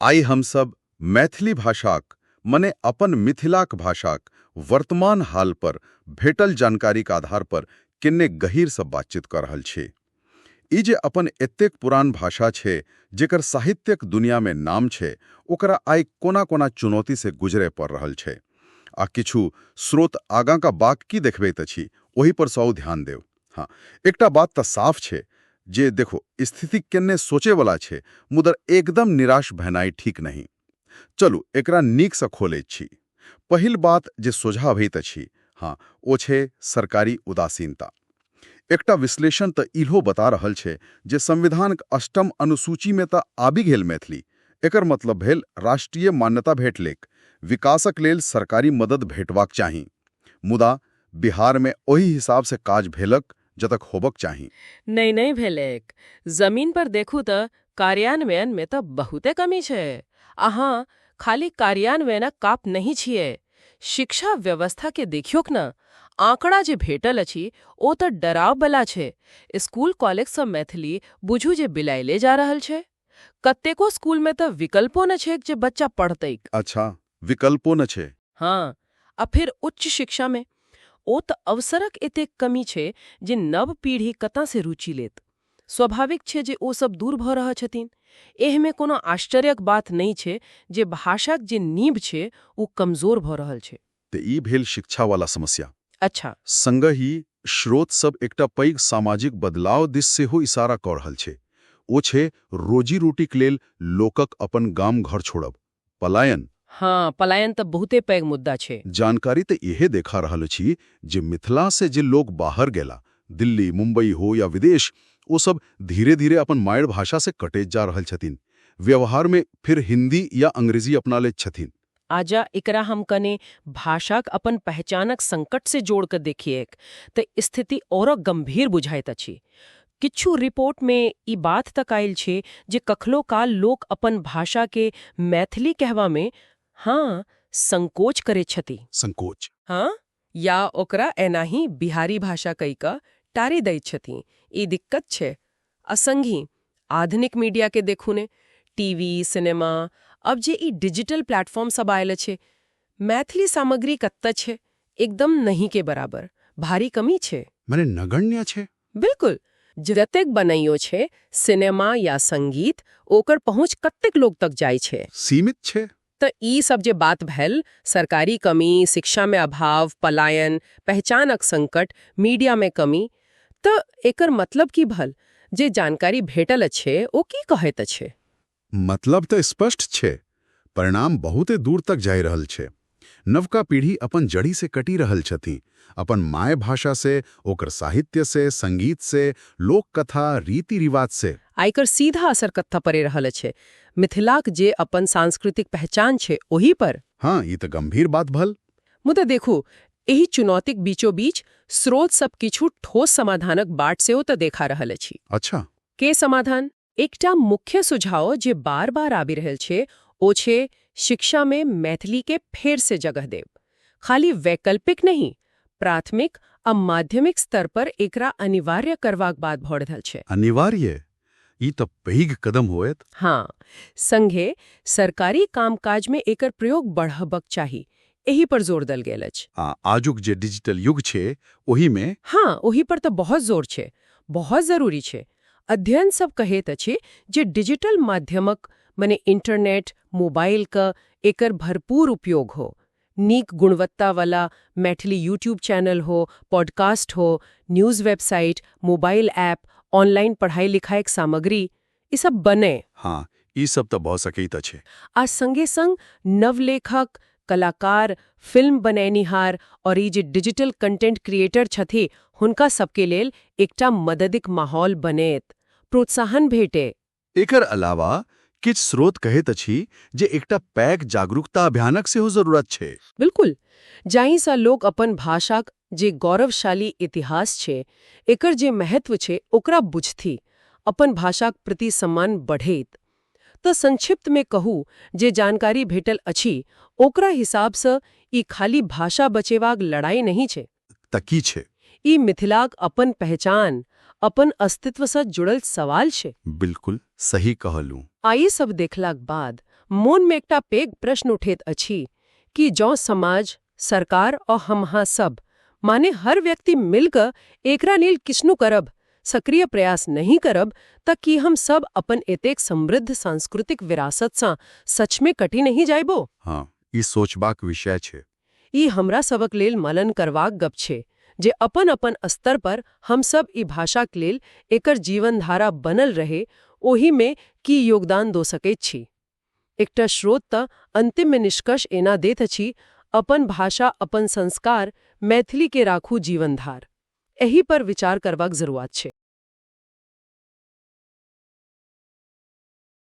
आइ हम सब मैथिली भाषाक मने अपन मिथिलाक भाषाक वर्तमान हाल पर भेटल जानकारीक आधार पर किन्ने गहीर सँ बातचीत कर रहल छी। ई जे अपन एतेक पुरान भाषा छै जेकर साहित्यक दुनिया में नाम छै, ओकरा आइ कोना कोना चुनौती से गुजरे पड़ रहल छै आ किछु स्रोत आगां का बाक की देखबैत अछि ओहि पर सौ ध्यान देव। हाँ, एकटा बात तऽ साफ छै जे देखो स्थिति केन्ने सोचे वाला छै, मुदा एकदम निराश भेनाइ ठीक नहीं। चलू एकरा नीक सँ खोलैत छी। पहिल बात जे सोझा अबैत अछि, हाँ, ओ छै सरकारी उदासीनता। एकटा विश्लेषण तऽ इहो बता रहल छै जे संविधानक अष्टम अनुसूची में तऽ आबि गेल मैथिली। एकर मतलब भेल राष्ट्रीय मान्यता भेटलैक, विकासक लेल सरकारी मदद भेटबाक चाही। मुदा बिहार में ओही हिसाब से काज भेलक जतक होबक चाही। नहीं भेलैक। जमीन पर देखू तऽ कार्यान्वयन में तऽ बहुते कमी छै। अहाँ खाली कार्यान्वयनक काप नहीं छियै, शिक्षा व्यवस्था के देखियोक न। आंकड़ा जे भेटल अछि ओ तऽ डराव बला छै। स्कूल कॉलेज सब मैथिली बुझू जे बिलाइले जा रहल छै। कतेको स्कूल में तऽ विकल्पो न छैक जे बच्चा पढ़तैक। अच्छा, विकल्पो न छै। हाँ, आ फिर उच्च शिक्षा में ओ तऽ अवसरक एतेक कमी छै जे नव पीढ़ी कतऽ से रुचि लेत। स्वाभाविक छै जे ओ सब दूर भऽ रहल छथिन। एहमे कोनो आश्चर्यक बात नहीं छै जे भाषाक जे नींव छै ओ कमजोर भऽ रहल छै। ते ई भेल शिक्षा वाला समस्या। अच्छा। संगहि स्रोत सब एकटा पैघ सामाजिक बदलाव दिस सेहो इशारा कऽ रहल छै। ओ छै रोजी रोटीक लेल लोकक अपन गाम घर छोड़ब, पलायन। हाँ, पलायन तऽ बहुते पैघ मुद्दा छै। जानकारी तऽ इहे देखा रहल अछि जे मिथिला से जे लोग बाहर गेला, दिल्ली मुंबई हो या विदेश, ओ सब धीरे धीरे अपन मायर भाषा से कटैत जा रहल छथिन। व्यवहार में फिर हिंदी या अंग्रेजी अपना लैत छथिन। आजा एकरा हम कने भाषाक अपन पहचानक संकट से जोड़ कर देखिएक तऽ स्थिति और गंभीर बुझाइत अछि। किछु रिपोर्ट में ई बात तक आयल छै जे कखलो काल लोक अपन भाषा के मैथिली कहवा में हाँ संकोच करे छथि। संकोच। हाँ, या ओकरा एनाही बिहारी भाषा कई का टारी दैत छथि। ई दिक्कत छै। असंगी आधुनिक मीडिया के देखू ने, टीवी सिनेमा, अब जे ई डिजिटल प्लेटफॉर्म सब आयल छै, मैथिली सामग्री कत्ता छै एकदम नहीं के बराबर, भारी कमी छै। माने नगण्य छै। बिल्कुल, जतेक बनैयो छै सिनेमा या संगीत, ओकर पहुंच कतेक लोग तक जाइ छै। सीमित छै। तो ई सब जे बात भेल, सरकारी कमी, शिक्षा में अभाव, पलायन, पहचानक संकट, मीडिया में कमी, तो एकर मतलब की भल जे जानकारी भेटल छै ओ की कहैत छै। मतलब तऽ स्पष्ट छै, परिणाम बहुते दूर तक जाय रहल छै। नवका पीढ़ी अपन जड़ी से कटी रहल छथि, अपन माय भाषा से, ओकर साहित्य से, संगीत से, लोक कथा, रीति रिवाज से। आइकर सीधा असर कत्था पड़े रहल छै, मिथिलाक जे अपन सांस्कृतिक पहचान छै ओही पर। हाँ, ये तो गंभीर बात भल। मुदा देखू, एही चुनौतीक बीचो बीच स्रोत सब किछु ठोस समाधानक बाट सेहो तऽ देखा रहल अछि। अच्छा। के समाधान? एकटा मुख्य सुझाव जे बार बार आबि रहल छै ओ छै शिक्षा में मैथिली के फेर से जगह देब। खाली वैकल्पिक नहीं, प्राथमिक आ माध्यमिक स्तर पर एकरा अनिवार्य करबाक बात भऽ रहल छै। अनिवार्य? ई तो पैघ कदम होएत। हाँ, संगे सरकारी कामकाज में एकर प्रयोग बढ़बक चाही, एही पर जोर दल गेल अछि। आजुक जे डिजिटल युग छै ओही में। हाँ, ओही पर तो बहुत जोर छै, बहुत जरूरी छै। अध्ययन सब कहैत अछि जे डिजिटल माध्यमक मने इंटरनेट, मोबाइल का एकर भरपूर उपयोग हो, नीक गुणवत्ता वाला मैथिली यूट्यूब चैनल हो, पॉडकास्ट हो, news website, mobile app, online पढ़ाई लिखाई सामग्री, ई सब बने। हाँ, ई सब तो बहुत सकैत अछि। आ संगे संग नवलेखक, कलाकार, फिल्म बनैनिहार और ई जे डिजिटल कंटेंट क्रिएटर छथि, हुनका सबके लेल एकटा मददिक माहौल बनेत, प्रोत्साहन भेटे। एकर अलावा किछ स्रोत कहैत अछि जे एकटा पैघ जागरूकता अभियानक सेहो जरूरत छै। बिल्कुल, जाहिसँ लोग अपन भाषाक जे गौरवशाली इतिहास छै, एकर जे महत्व छै ओकरा बुझथि, अपन भाषाक प्रति सम्मान बढ़ैत। तो संक्षिप्त में कहू जे जानकारी भेटल अछि, ओकरा हिसाब सँ ई खाली भाषा बचेबाक लड़ाई नहीं छै। त की छै? ई मिथिलाक अपन पहचान, अपन अस्तित्व सँ जुड़ल सवाल छै। बिल्कुल सही कहलू। आइ सब देखलाक बाद मोनमे एकटा पैघ प्रश्न उठैत अछि कि जँ समाज, सरकार और हमहाँ सब माने हर व्यक्ति मिलकर एकरा लेल किछनु करब, सक्रिय प्रयास नहीं करब, त कि हम सब अपन एतेक समृद्ध सांस्कृतिक विरासतसँ सचमे कटि नहीं जाइबो? हाँ, ई सोचबाक विषय छै। ई हमरा सबक लेल मनन करबाक गप छै जे अपन अपन स्तर पर हम सब ई भाषाक लेल एकर जीवनधारा बनल रहे ओहिमे की योगदान दो सकैत छी। एकटा स्रोत त अंतिम निष्कर्ष एना दैत अछि, अपन भाषा अपन संस्कार मैथिली के राखू जीवनधार। एही पर विचार करबाक जरूरत छै।